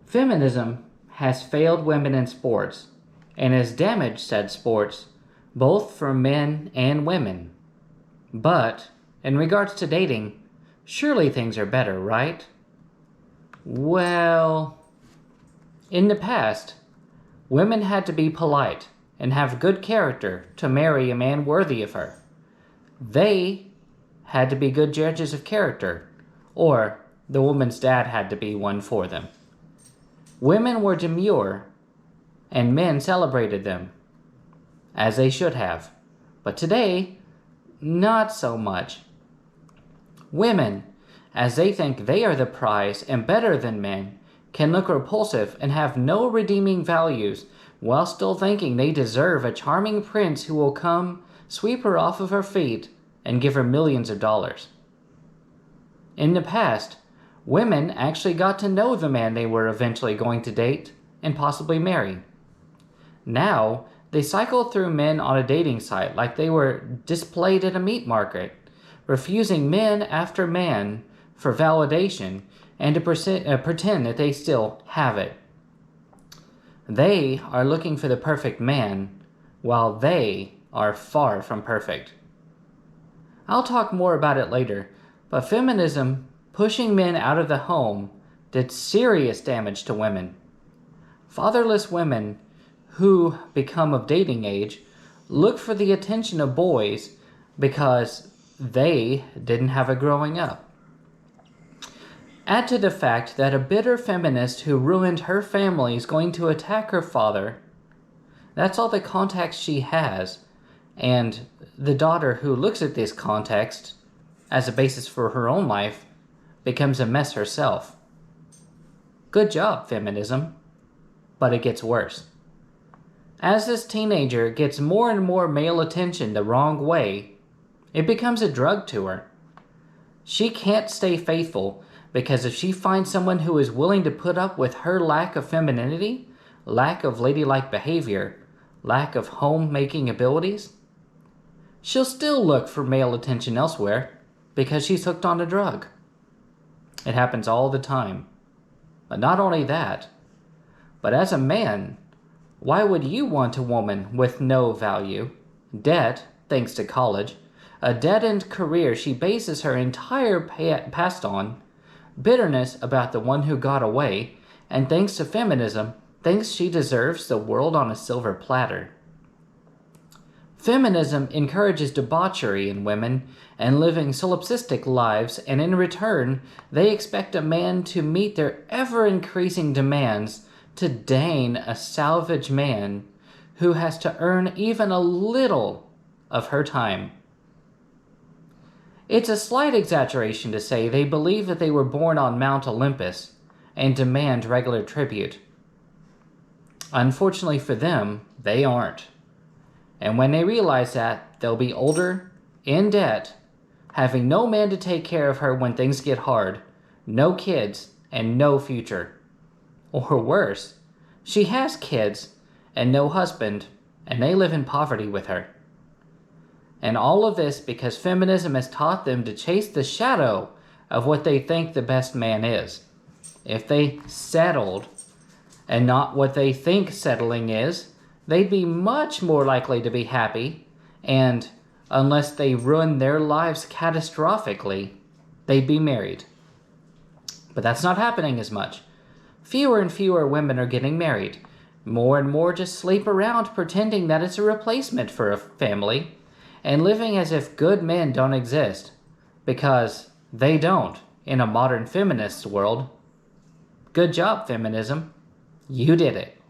Feminism has failed women in sports and has damaged said sports both for men and women. But in regards to dating, surely things are better, right? Well, in the past, women had to be polite and have good character to marry a man worthy of her. They had to be good judges of character, or the woman's dad had to be one for them. Women were demure, and men celebrated them, as they should have. But today, not so much. Women, as they think they are the prize and better than men, can look repulsive and have no redeeming values while still thinking they deserve a charming prince who will come, sweep her off of her feet, and give her millions of dollars. In the past, women actually got to know the man they were eventually going to date and possibly marry. Now, they cycle through men on a dating site like they were displayed at a meat market, refusing man after man for validation and to pretend that they still have it. They are looking for the perfect man, while they are far from perfect. I'll talk more about it later, but feminism pushing men out of the home did serious damage to women. Fatherless women who become of dating age look for the attention of boys because they didn't have it growing up. Add to the fact that a bitter feminist who ruined her family is going to attack her father. That's all the context she has, and the daughter who looks at this context as a basis for her own life becomes a mess herself. Good job, feminism, but it gets worse. As this teenager gets more and more male attention the wrong way, it becomes a drug to her. She can't stay faithful because if she finds someone who is willing to put up with her lack of femininity, lack of ladylike behavior, lack of homemaking abilities, she'll still look for male attention elsewhere because she's hooked on a drug. It happens all the time. But not only that, but as a man, why would you want a woman with no value, debt, thanks to college, a dead-end career she bases her entire past on, bitterness about the one who got away, and thanks to feminism, thinks she deserves the world on a silver platter? Feminism encourages debauchery in women and living solipsistic lives, and in return, they expect a man to meet their ever-increasing demands to deign a salvage man who has to earn even a little of her time. It's a slight exaggeration to say they believe that they were born on Mount Olympus and demand regular tribute. Unfortunately for them, they aren't. And when they realize that, they'll be older, in debt, having no man to take care of her when things get hard, no kids, and no future. Or worse, she has kids and no husband, and they live in poverty with her. And all of this because feminism has taught them to chase the shadow of what they think the best man is. If they settled, and not what they think settling is, they'd be much more likely to be happy, and unless they ruin their lives catastrophically, they'd be married. But that's not happening as much. Fewer and fewer women are getting married. More and more just sleep around pretending that it's a replacement for a family, and living as if good men don't exist, because they don't in a modern feminist world. Good job, feminism. You did it.